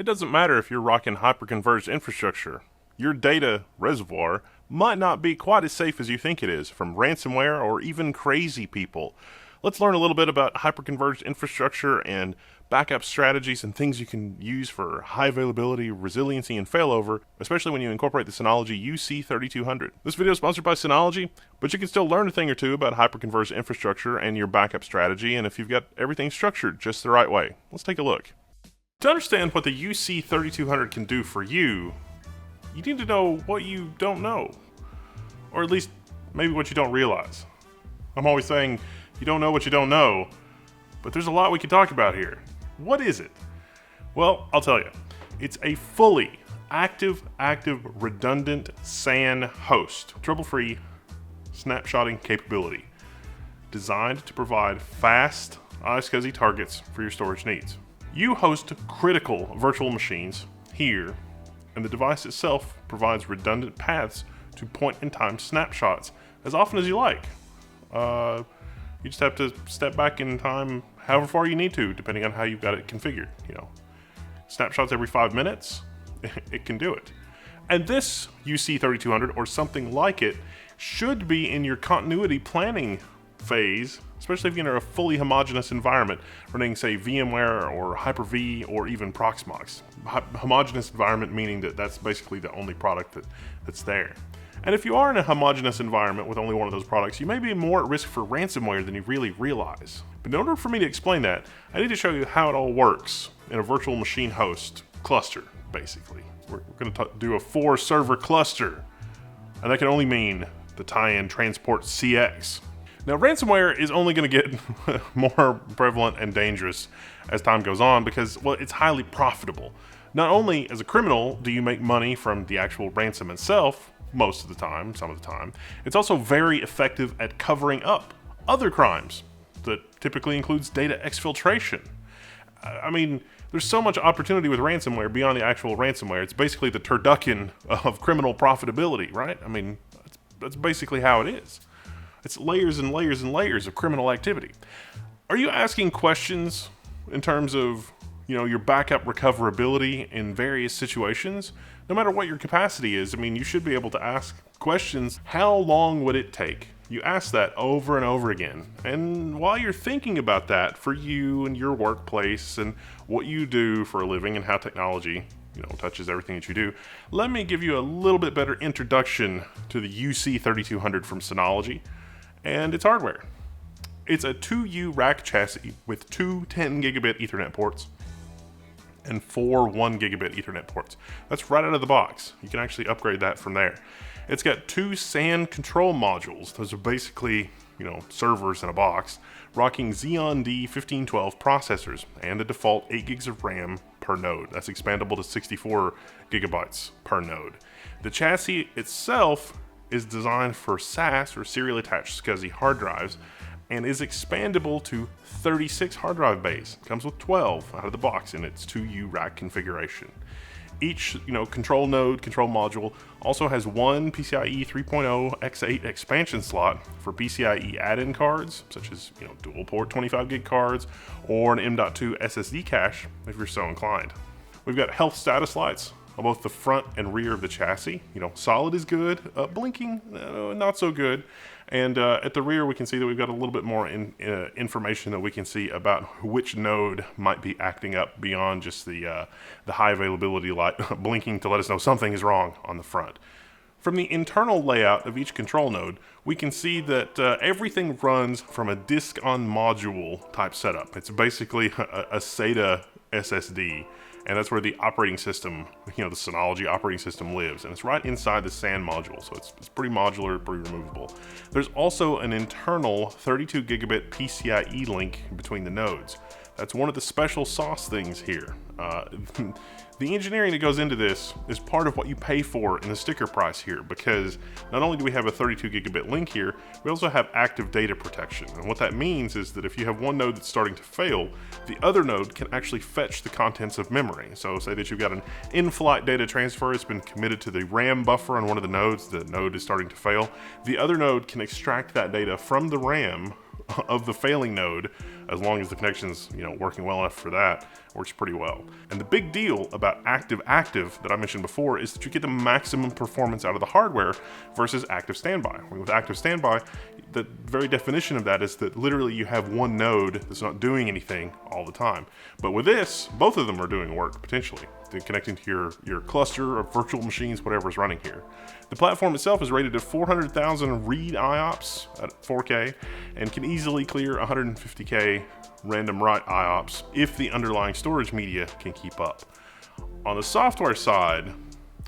It doesn't matter if you're rocking hyperconverged infrastructure. Your data reservoir might not be quite as safe as you think it is from ransomware or even crazy people. Let's learn a little bit about hyperconverged infrastructure and backup strategies and things you can use for high availability, resiliency, and failover, especially when you incorporate the Synology UC3200. This video is sponsored by Synology, but you can still learn a thing or two about hyperconverged infrastructure and your backup strategy, and if you've got everything structured just the right way. Let's take a look. To understand what the UC3200 can do for you, you need to know what you don't know. Or at least, maybe what you don't realize. I'm always saying, you don't know what you don't know, but there's a lot we can talk about here. What is it? Well, I'll tell you. It's a fully active, redundant SAN host, trouble-free snapshotting capability, designed to provide fast iSCSI targets for your storage needs. You host critical virtual machines here, and the device itself provides redundant paths to point-in-time snapshots as often as you like. You just have to step back in time however far you need to, depending on how you've got it configured. Snapshots every 5 minutes, it can do it. And this UC3200 or something like it should be in your continuity planning phase, especially if you're in a fully homogeneous environment running, say, VMware or Hyper-V or even Proxmox. Homogeneous environment meaning that that's basically the only product that's there. And if you are in a homogeneous environment with only one of those products, you may be more at risk for ransomware than you really realize. But in order for me to explain that, I need to show you how it all works in a virtual machine host cluster, basically. We're going to do a 4-server cluster, and that can only mean the Tyan Transport CX. Now, ransomware is only going to get more prevalent and dangerous as time goes on because, well, it's highly profitable. Not only as a criminal do you make money from the actual ransom itself, most of the time, some of the time, it's also very effective at covering up other crimes that typically includes data exfiltration. I mean, there's so much opportunity with ransomware beyond the actual ransomware. It's basically the turducken of criminal profitability, right? I mean, that's basically how it is. It's layers and layers and layers of criminal activity. Are you asking questions in terms of, your backup recoverability in various situations? No matter what your capacity is, I mean, you should be able to ask questions. How long would it take? You ask that over and over again. And while you're thinking about that for you and your workplace and what you do for a living and how technology touches everything that you do, let me give you a little bit better introduction to the UC3200 from Synology and its hardware. It's a 2U rack chassis with 2 10 gigabit Ethernet ports and 4 1 gigabit Ethernet ports. That's right out of the box. You can actually upgrade that from there. It's got 2 SAN control modules. Those are basically, servers in a box, rocking Xeon D1512 processors and a default 8 gigs of RAM per node. That's expandable to 64 gigabytes per node. The chassis itself is designed for SAS or serial attached SCSI hard drives and is expandable to 36 hard drive bays. It comes with 12 out of the box in its 2U rack configuration. Each control node, control module also has one PCIe 3.0 X8 expansion slot for PCIe add-in cards, such as dual port 25 gig cards or an M.2 SSD cache if you're so inclined. We've got health status lights on both the front and rear of the chassis. Solid is good, blinking not so good. And at the rear we can see that we've got a little bit more information that we can see about which node might be acting up beyond just the high availability light blinking to let us know something is wrong on the front. From the internal layout of each control node, we can see that everything runs from a disk on module type setup. It's basically a SATA SSD. And that's where the operating system, the Synology operating system lives. And it's right inside the SAN module, so it's pretty modular, pretty removable. There's also an internal 32 gigabit PCIe link between the nodes. That's one of the special sauce things here. The engineering that goes into this is part of what you pay for in the sticker price here, because not only do we have a 32 gigabit link here, we also have active data protection. And what that means is that if you have one node that's starting to fail, the other node can actually fetch the contents of memory. So say that you've got an in-flight data transfer, it's been committed to the RAM buffer on one of the nodes, the node is starting to fail. The other node can extract that data from the RAM of the failing node as long as the connection's working well enough for that. It works pretty well. And the big deal about active-active that I mentioned before is that you get the maximum performance out of the hardware versus active standby. With active standby, the very definition of that is that literally you have one node that's not doing anything all the time. But with this, both of them are doing work potentially. They're connecting to your cluster of virtual machines, whatever is running here. The platform itself is rated at 400,000 read IOPS at 4K and can easily clear 150K random write IOPS if the underlying storage media can keep up. On the software side,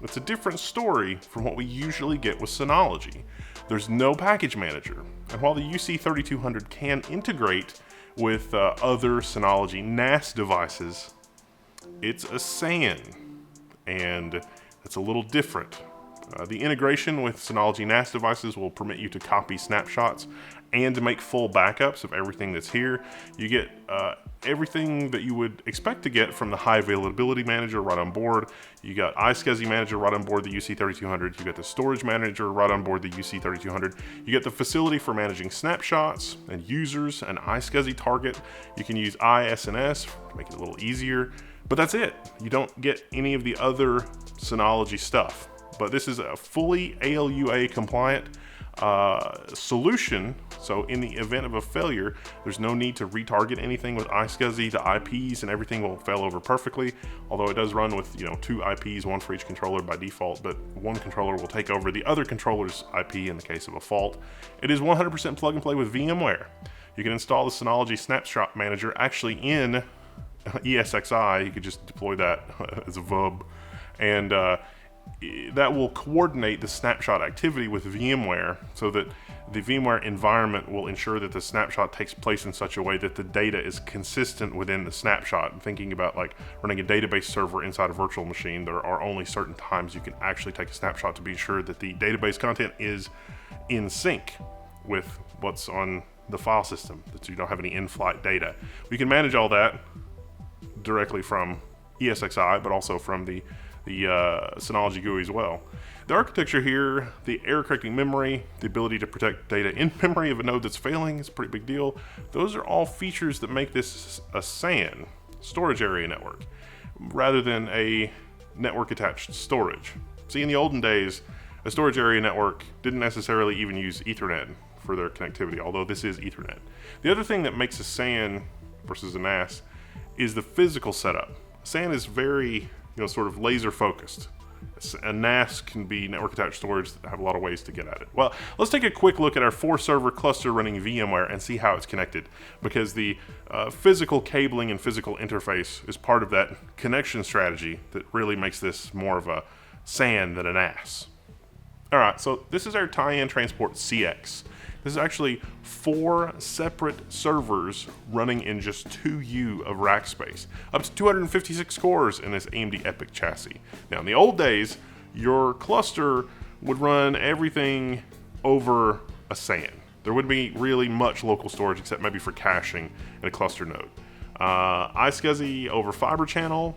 it's a different story from what we usually get with Synology. There's no package manager, and while the UC3200 can integrate with other Synology NAS devices, it's a SAN, and it's a little different. The integration with Synology NAS devices will permit you to copy snapshots and to make full backups of everything that's here. You get everything that you would expect to get from the High Availability Manager right on board. You got iSCSI Manager right on board the UC3200. You got the Storage Manager right on board the UC3200. You get the facility for managing snapshots and users, an iSCSI target. You can use ISNS to make it a little easier, but that's it. You don't get any of the other Synology stuff. But this is a fully ALUA compliant solution, so in the event of a failure, there's no need to retarget anything with iSCSI. The IPs and everything will fail over perfectly, although it does run with 2 IPs, one for each controller by default, but one controller will take over the other controller's IP in the case of a fault. It is 100% plug and play with VMware. You can install the Synology Snapshot Manager actually in ESXi. You could just deploy that as a VUB, and that will coordinate the snapshot activity with VMware so that the VMware environment will ensure that the snapshot takes place in such a way that the data is consistent within the snapshot. Thinking about like running a database server inside a virtual machine, there are only certain times you can actually take a snapshot to be sure that the database content is in sync with what's on the file system, that you don't have any in-flight data. We can manage all that directly from ESXi, but also from the Synology GUI as well. The architecture here, the error correcting memory, the ability to protect data in memory of a node that's failing is a pretty big deal. Those are all features that make this a SAN, storage area network, rather than a network attached storage. See, in the olden days, a storage area network didn't necessarily even use Ethernet for their connectivity, although this is Ethernet. The other thing that makes a SAN versus a NAS is the physical setup. SAN is very sort of laser focused. A NAS can be network attached storage that have a lot of ways to get at it. Well, let's take a quick look at our 4-server cluster running VMware and see how it's connected, because the physical cabling and physical interface is part of that connection strategy that really makes this more of a SAN than a NAS. Alright, so this is our Tyan Transport CX. This is actually 4 separate servers running in just 2U of rack space, up to 256 cores in this AMD EPYC chassis. Now, in the old days, your cluster would run everything over a SAN. There wouldn't be really much local storage except maybe for caching in a cluster node. iSCSI over Fiber Channel.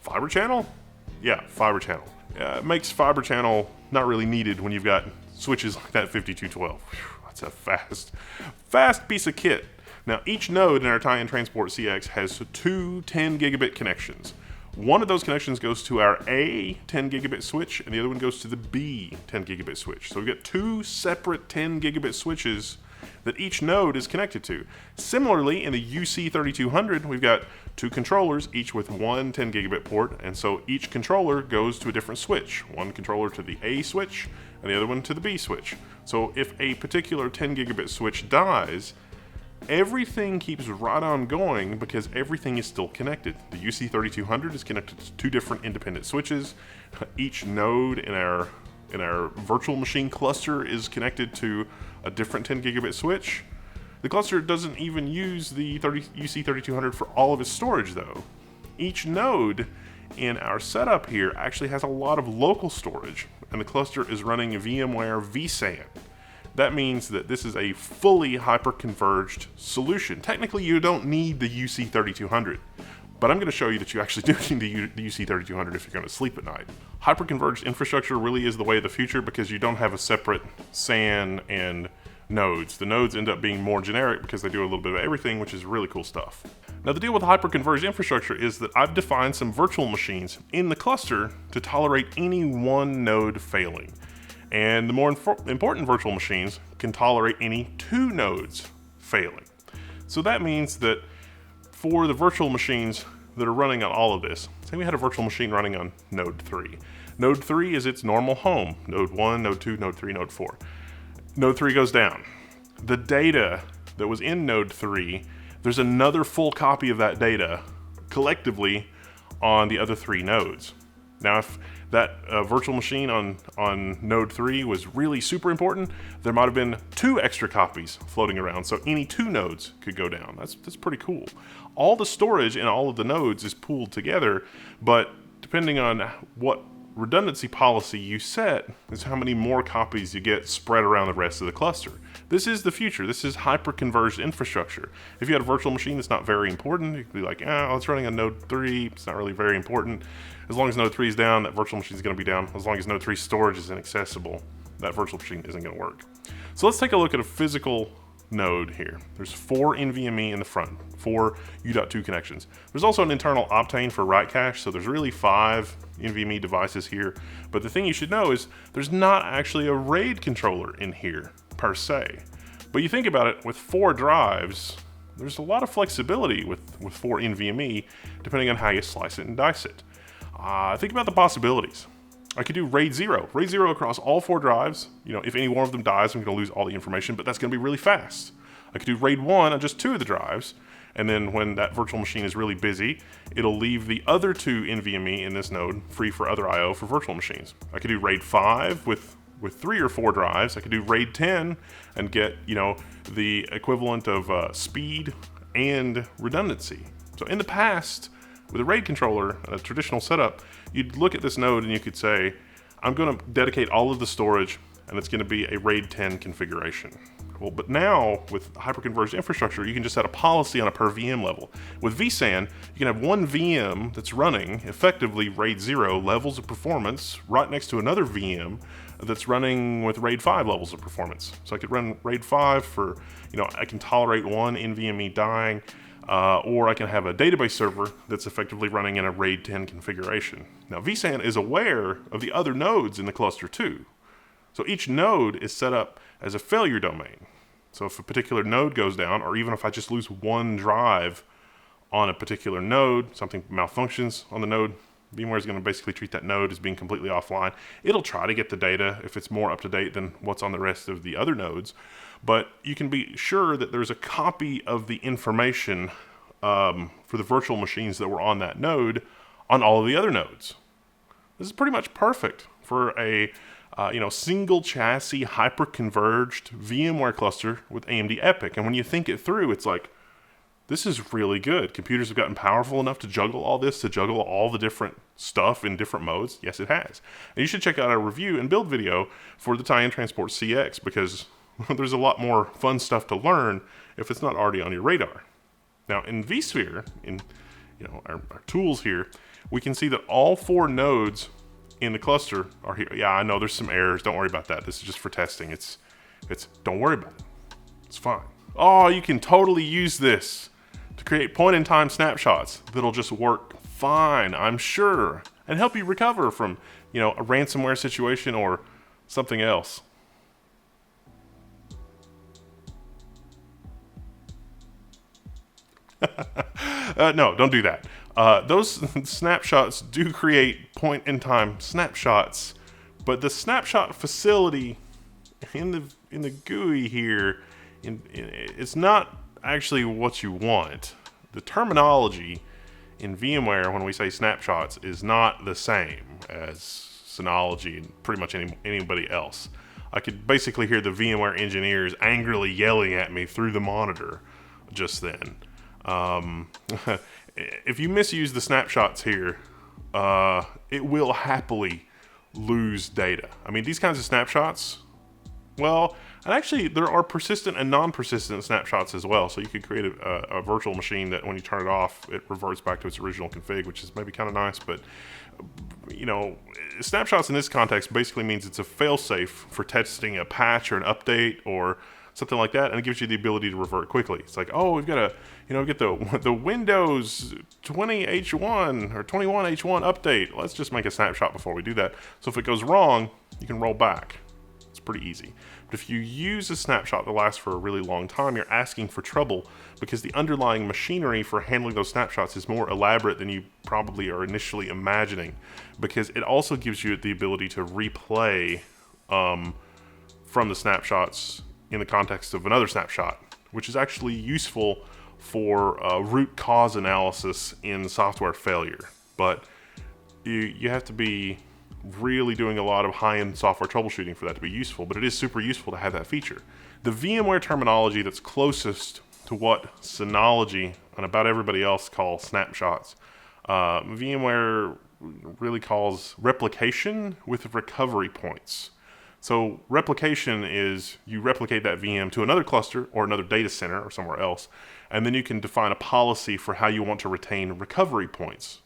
Fiber Channel? Yeah, Fiber Channel. It makes Fiber Channel not really needed when you've got switches like that 5212. That's a fast piece of kit. Now, each node in our Tyan Transport CX has 2 10 gigabit connections. One of those connections goes to our A 10 gigabit switch, and the other one goes to the B 10 gigabit switch. So we've got 2 separate 10 gigabit switches that each node is connected to. Similarly, in the UC3200, we've got 2 controllers, each with 1 10 gigabit port, and so each controller goes to a different switch. One controller to the A switch, and the other one to the B switch. So if a particular 10 gigabit switch dies, everything keeps right on going because everything is still connected. The UC3200 is connected to 2 different independent switches. Each node in our virtual machine cluster is connected to a different 10 gigabit switch. The cluster doesn't even use the UC3200 for all of its storage though. Each node in our setup here actually has a lot of local storage, and the cluster is running VMware vSAN. That means that this is a fully hyper-converged solution. Technically, you don't need the UC3200, but I'm going to show you that you actually do need the UC3200 if you're going to sleep at night. Hyper-converged infrastructure really is the way of the future because you don't have a separate SAN and nodes. The nodes end up being more generic because they do a little bit of everything, which is really cool stuff. Now, the deal with hyperconverged infrastructure is that I've defined some virtual machines in the cluster to tolerate any one node failing. And the more important virtual machines can tolerate any two nodes failing. So that means that for the virtual machines that are running on all of this, say we had a virtual machine running on node 3. Node 3 is its normal home. Node 1, node 2, node 3, node 4. Node 3 goes down. The data that was in node 3, there's another full copy of that data collectively on the other 3 nodes. Now, if that virtual machine on node 3 was really super important, there might have been 2 extra copies floating around, so any 2 nodes could go down. That's pretty cool. All the storage in all of the nodes is pooled together, but depending on what redundancy policy you set is how many more copies you get spread around the rest of the cluster. This is the future. This is hyper-converged infrastructure. If you had a virtual machine that's not very important, you could be like, it's running on node 3, it's not really very important. As long as node 3 is down, that virtual machine is going to be down. As long as node 3 storage is inaccessible, that virtual machine isn't going to work. So let's take a look at a physical node here. There's 4 NVMe in the front, 4 U.2 connections. There's also an internal Optane for write cache, so there's really 5 NVMe devices here. But the thing you should know is there's not actually a RAID controller in here per se. But you think about it, with 4 drives, there's a lot of flexibility with 4 NVMe, depending on how you slice it and dice it. Think about the possibilities. I could do RAID 0. RAID 0 across all 4 drives. If any one of them dies, I'm going to lose all the information, but that's going to be really fast. I could do RAID 1 on just 2 of the drives, and then when that virtual machine is really busy, it'll leave the other 2 NVMe in this node free for other I/O for virtual machines. I could do RAID 5 with 3 or 4 drives. I could do RAID 10 and get, the equivalent of speed and redundancy. So in the past, with a RAID controller, a traditional setup, you'd look at this node and you could say, I'm going to dedicate all of the storage and it's going to be a RAID 10 configuration. Well, but now with hyperconverged infrastructure, you can just set a policy on a per VM level. With vSAN, you can have one VM that's running effectively RAID 0 levels of performance right next to another VM that's running with RAID 5 levels of performance. So I could run RAID 5 for, I can tolerate one NVMe dying, or I can have a database server that's effectively running in a RAID 10 configuration. Now, vSAN is aware of the other nodes in the cluster too. So each node is set up as a failure domain. So if a particular node goes down, or even if I just lose one drive on a particular node, something malfunctions on the node, VMware is going to basically treat that node as being completely offline. It'll try to get the data if it's more up to date than what's on the rest of the other nodes. But you can be sure that there's a copy of the information for the virtual machines that were on that node on all of the other nodes. This is pretty much perfect for a single chassis hyper-converged VMware cluster with AMD EPYC. And when you think it through, it's like, this is really good. Computers have gotten powerful enough to juggle all this, to juggle all the different stuff in different modes. Yes, it has. And you should check out our review and build video for the Tyan Transport CX, because there's a lot more fun stuff to learn if it's not already on your radar. Now, in vSphere, in our tools here, we can see that all 4 nodes in the cluster are here. Yeah, I know there's some errors. Don't worry about that. This is just for testing. It's don't worry about it. It's fine. Oh, you can totally use this to create point-in-time snapshots that'll just work fine, I'm sure, and help you recover from, a ransomware situation or something else. No, don't do that. Those snapshots do create point-in-time snapshots, but the snapshot facility in the GUI here, it's not actually what you want. The terminology in VMware when we say snapshots is not the same as Synology and pretty much anybody else. I could basically hear the VMware engineers angrily yelling at me through the monitor just then. If you misuse the snapshots here, it will happily lose data. I mean, these kinds of snapshots, well, and actually there are persistent and non-persistent snapshots as well. So you could create a virtual machine that when you turn it off, it reverts back to its original config, which is maybe kind of nice. But, snapshots in this context basically means it's a fail-safe for testing a patch or an update or something like that, and it gives you the ability to revert quickly. It's like, oh, we've got to, get the Windows 20H1 or 21H1 update. Let's just make a snapshot before we do that. So if it goes wrong, you can roll back. It's pretty easy. But if you use a snapshot that lasts for a really long time, you're asking for trouble because the underlying machinery for handling those snapshots is more elaborate than you probably are initially imagining, because it also gives you the ability to replay from the snapshots in the context of another snapshot, which is actually useful for root cause analysis in software failure. But you have to be really doing a lot of high-end software troubleshooting for that to be useful, but it is super useful to have that feature. The VMware terminology that's closest to what Synology and about everybody else call snapshots, VMware really calls replication with recovery points. So replication is you replicate that VM to another cluster or another data center or somewhere else, and then you can define a policy for how you want to retain recovery points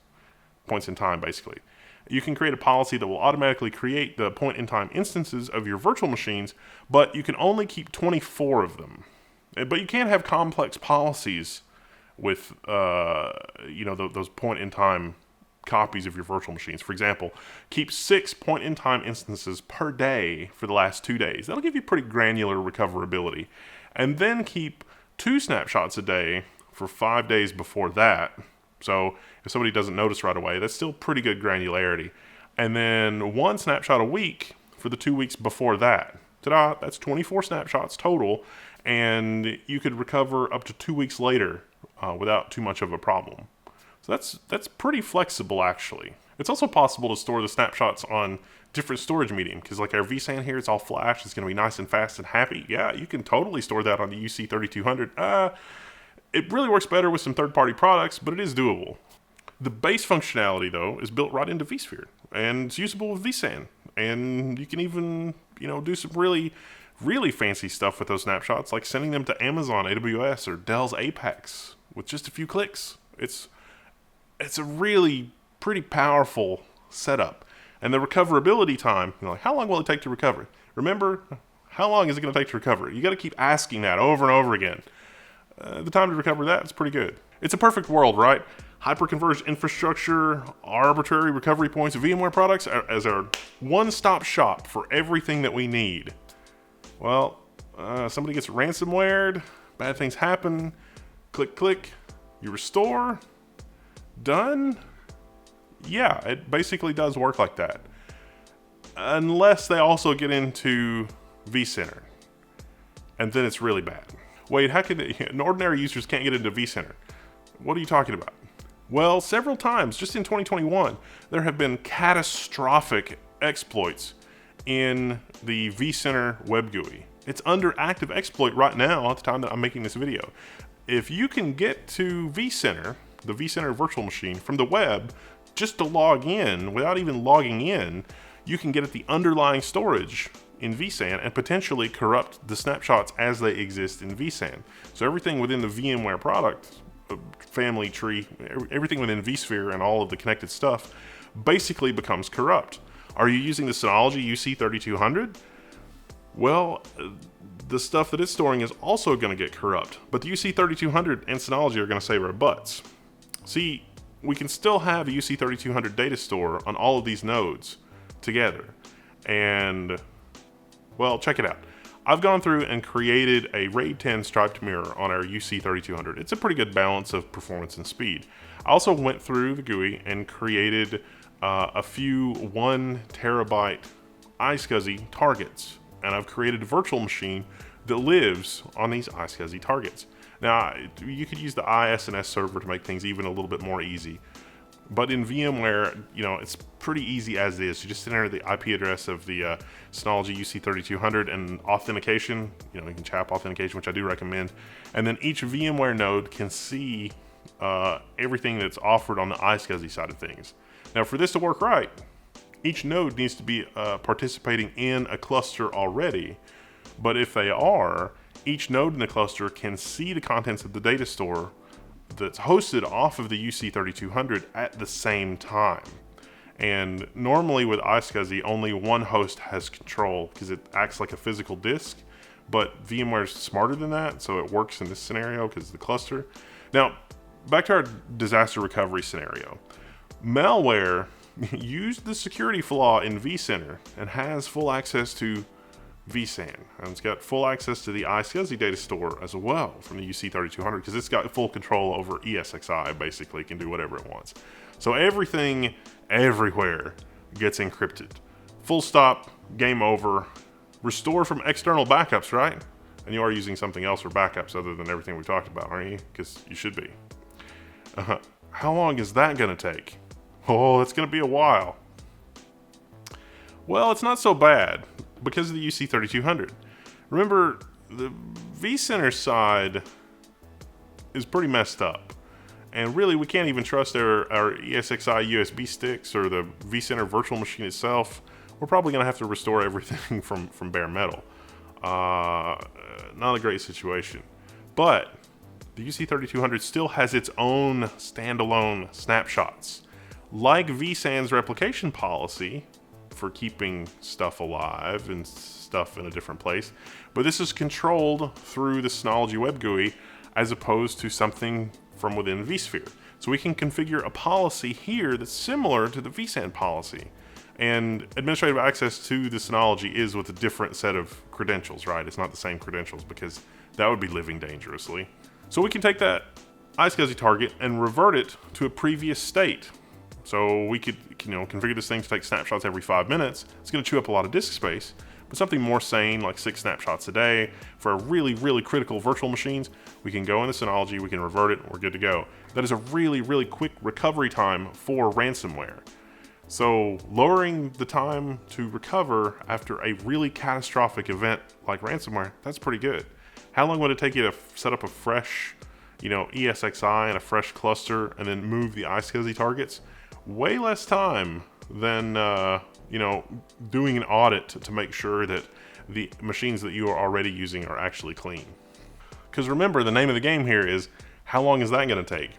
in time, basically. You can create a policy that will automatically create the point-in-time instances of your virtual machines, but you can only keep 24 of them. But you can't have complex policies with, those point-in-time copies of your virtual machines. For example, keep 6 point-in-time instances per day for the last 2 days. That'll give you pretty granular recoverability. And then keep 2 snapshots a day for 5 days before that. So if somebody doesn't notice right away, that's still pretty good granularity. And then 1 snapshot a week for the 2 weeks before that. Ta-da! That's 24 snapshots total, and you could recover up to 2 weeks later without too much of a problem. So that's pretty flexible, actually. It's also possible to store the snapshots on different storage medium, because like our vSAN here, it's all flash. It's going to be nice and fast and happy. Yeah, you can totally store that on the UC3200. It really works better with some third-party products, but it is doable. The base functionality, though, is built right into vSphere, and it's usable with vSAN. And you can even, do some really, really fancy stuff with those snapshots, like sending them to Amazon AWS or Dell's Apex with just a few clicks. It's a really pretty powerful setup. And the recoverability time, how long will it take to recover? Remember, how long is it going to take to recover? You got to keep asking that over and over again. The time to recover that is pretty good. It's a perfect world, right? Hyperconverged infrastructure, arbitrary recovery points, VMware products as our one-stop shop for everything that we need. Well, somebody gets ransomwared, bad things happen, click, you restore, done. Yeah, it basically does work like that. Unless they also get into vCenter. And then it's really bad. Wait, how can ordinary users can't get into vCenter? What are you talking about? Well, several times, just in 2021, there have been catastrophic exploits in the vCenter web GUI. It's under active exploit right now at the time that I'm making this video. If you can get to vCenter, the vCenter virtual machine, from the web, just to log in, without even logging in, you can get at the underlying storage in vSAN and potentially corrupt the snapshots as they exist in vSAN. So everything within the VMware product family tree, everything within vSphere and all of the connected stuff basically becomes corrupt. Are you using the Synology UC3200? Well, the stuff that it's storing is also going to get corrupt, but the UC3200 and Synology are going to save our butts. See, we can still have a UC3200 data store on all of these nodes together. And, well, check it out. I've gone through and created a RAID 10 striped mirror on our UC3200. It's a pretty good balance of performance and speed. I also went through the GUI and created a few 1 terabyte iSCSI targets. And I've created a virtual machine that lives on these iSCSI targets. Now, you could use the ISNS server to make things even a little bit more easy. But in VMware, it's pretty easy as is. You just enter the IP address of the Synology UC3200 and authentication. You can CHAP authentication, which I do recommend. And then each VMware node can see everything that's offered on the iSCSI side of things. Now, for this to work right, each node needs to be participating in a cluster already. But if they are, each node in the cluster can see the contents of the data store that's hosted off of the UC3200 at the same time. And normally with iSCSI, only one host has control because it acts like a physical disk. but VMware's smarter than that, so it works in this scenario because of the cluster. Now, back to our disaster recovery scenario. Malware used the security flaw in vCenter and has full access to vSAN, and it's got full access to the iSCSI data store as well from the UC3200 because it's got full control over ESXi. Basically, it can do whatever it wants. So everything, everywhere, gets encrypted. Full stop, game over. Restore from external backups, right? And you are using something else for backups other than everything we talked about, aren't you? Because you should be. How long is that going to take? Oh, it's going to be a while. Well, it's not so bad because of the UC3200. Remember, the vCenter side is pretty messed up. And really, we can't even trust our ESXi USB sticks or the vCenter virtual machine itself. We're probably going to have to restore everything from bare metal. Not a great situation. But the UC3200 still has its own standalone snapshots. Like vSAN's replication policy for keeping stuff alive and stuff in a different place, but this is controlled through the Synology web GUI as opposed to something from within vSphere. So we can configure a policy here that's similar to the vSAN policy. And administrative access to the Synology is with a different set of credentials, right? It's not the same credentials because that would be living dangerously. So we can take that iSCSI target and revert it to a previous state. So we could, configure this thing to take snapshots every 5 minutes. It's going to chew up a lot of disk space, but something more sane, like 6 snapshots a day for really, really critical virtual machines, we can go in the Synology, we can revert it, and we're good to go. That is a really, really quick recovery time for ransomware. So lowering the time to recover after a really catastrophic event like ransomware, that's pretty good. How long would it take you to set up a fresh, ESXi and a fresh cluster and then move the iSCSI targets? Way less time than, doing an audit to make sure that the machines that you are already using are actually clean. Because remember, the name of the game here is, how long is that going to take?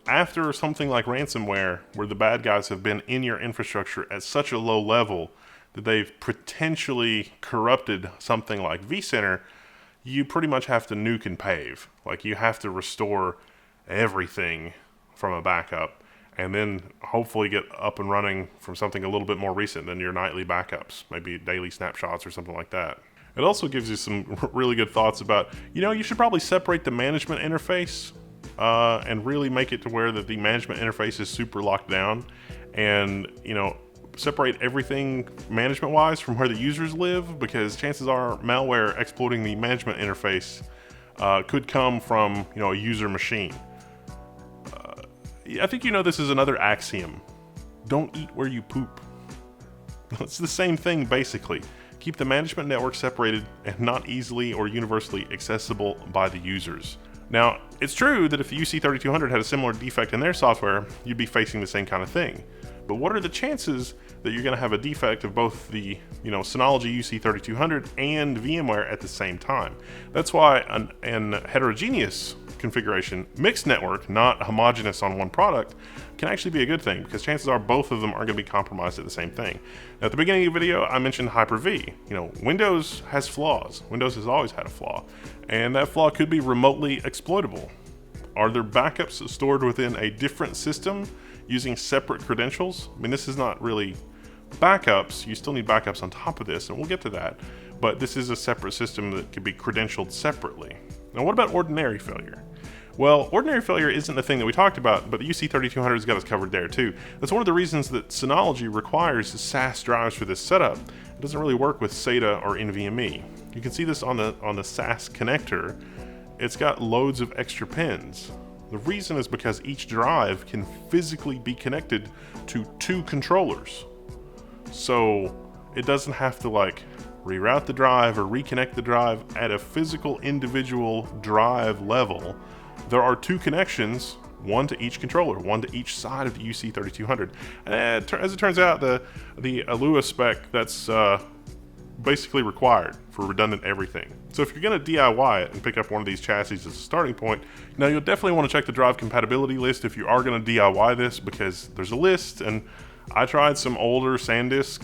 After something like ransomware, where the bad guys have been in your infrastructure at such a low level that they've potentially corrupted something like vCenter, you pretty much have to nuke and pave. Like, you have to restore everything from a backup and then hopefully get up and running from something a little bit more recent than your nightly backups, maybe daily snapshots or something like that. It also gives you some really good thoughts about, you should probably separate the management interface and really make it to where that the management interface is super locked down, and separate everything management wise from where the users live, because chances are malware exploiting the management interface could come from a user machine. I think this is another axiom. Don't eat where you poop. It's the same thing basically. Keep the management network separated and not easily or universally accessible by the users. Now, it's true that if the UC3200 had a similar defect in their software, you'd be facing the same kind of thing. But what are the chances that you're going to have a defect of both the Synology UC3200 and VMware at the same time? That's why an heterogeneous configuration, mixed network, not homogeneous on one product, can actually be a good thing, because chances are both of them are going to be compromised at the same thing. Now, at the beginning of the video, I mentioned Hyper-V. Windows has flaws. Windows has always had a flaw, and that flaw could be remotely exploitable. Are there backups stored within a different system using separate credentials? I mean, this is not really backups. You still need backups on top of this, and we'll get to that. But this is a separate system that could be credentialed separately. Now, what about ordinary failure? Well, ordinary failure isn't the thing that we talked about, but the UC3200 has got us covered there too. That's one of the reasons that Synology requires SAS drives for this setup. It doesn't really work with SATA or NVMe. You can see this on the SAS connector. It's got loads of extra pins. The reason is because each drive can physically be connected to 2 controllers. So it doesn't have to reroute the drive or reconnect the drive at a physical individual drive level. There are 2 connections, one to each controller, one to each side of the UC3200. And as it turns out, the Alua spec, that's basically required for redundant everything. So if you're going to DIY it and pick up one of these chassis as a starting point, now you'll definitely want to check the drive compatibility list if you are going to DIY this, because there's a list, and I tried some older SanDisk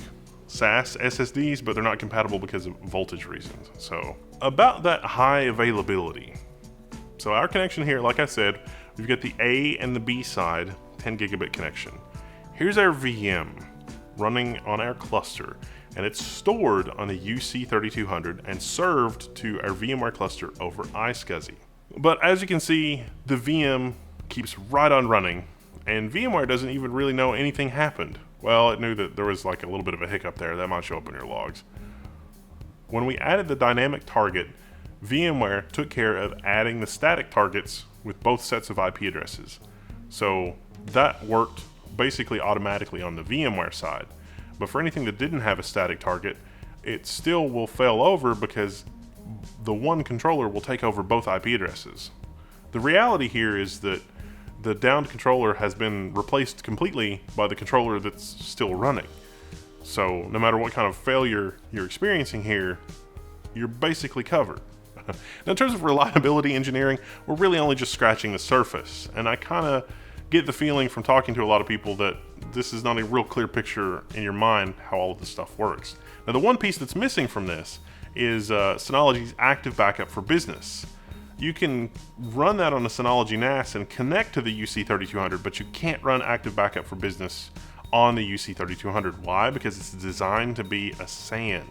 SAS SSDs, but they're not compatible because of voltage reasons. So about that high availability. So our connection here, like I said, we've got the A and the B side 10 gigabit connection. Here's our VM running on our cluster, and it's stored on a UC3200 and served to our VMware cluster over iSCSI. But as you can see, the VM keeps right on running, and VMware doesn't even really know anything happened. Well, it knew that there was like a little bit of a hiccup there. That might show up in your logs. When we added the dynamic target, VMware took care of adding the static targets with both sets of IP addresses. So that worked basically automatically on the VMware side. But for anything that didn't have a static target, it still will fail over because the one controller will take over both IP addresses. The reality here is that the downed controller has been replaced completely by the controller that's still running. So no matter what kind of failure you're experiencing here, you're basically covered. Now, in terms of reliability engineering, we're really only just scratching the surface, and I kind of get the feeling from talking to a lot of people that this is not a real clear picture in your mind how all of this stuff works. Now, the one piece that's missing from this is Synology's Active Backup for Business. You can run that on a Synology NAS and connect to the UC3200, but you can't run Active Backup for Business on the UC3200. Why? Because it's designed to be a SAN.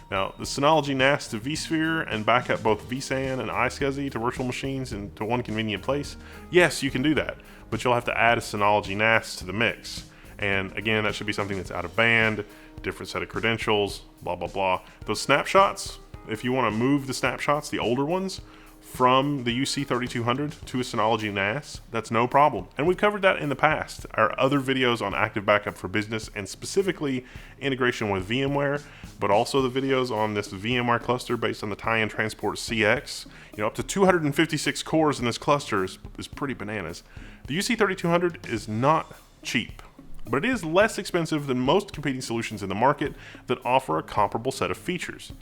Now, the Synology NAS to vSphere and back up both vSAN and iSCSI to virtual machines into one convenient place, yes, you can do that, but you'll have to add a Synology NAS to the mix. And again, that should be something that's out of band, different set of credentials, blah, blah, blah. Those snapshots, if you want to move the snapshots, the older ones, from the UC3200 to a Synology NAS, that's no problem. And we've covered that in the past. Our other videos on Active Backup for Business and specifically integration with VMware, but also the videos on this VMware cluster based on the Tyan Transport CX. You know, up to 256 cores in this cluster is pretty bananas. The UC3200 is not cheap, but it is less expensive than most competing solutions in the market that offer a comparable set of features.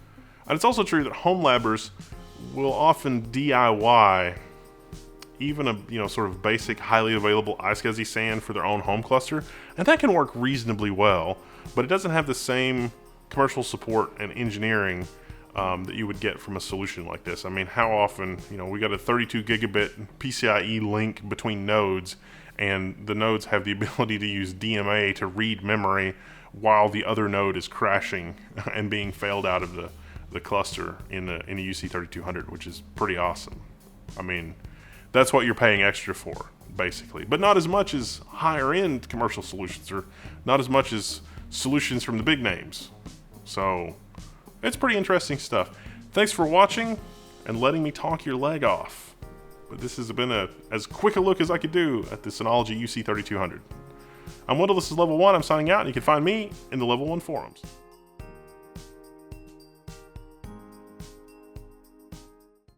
And it's also true that home labbers will often DIY even a sort of basic, highly available iSCSI SAN for their own home cluster, and that can work reasonably well, but it doesn't have the same commercial support and engineering that you would get from a solution like this. I mean, how often, we got a 32 gigabit PCIe link between nodes, and the nodes have the ability to use DMA to read memory while the other node is crashing and being failed out of the cluster in a UC3200, which is pretty awesome. I mean, that's what you're paying extra for, basically. But not as much as higher end commercial solutions, or not as much as solutions from the big names. So it's pretty interesting stuff. Thanks for watching and letting me talk your leg off. But this has been as quick a look as I could do at the Synology UC3200. I'm Wendell, this is Level 1. I'm signing out, and you can find me in the Level 1 forums.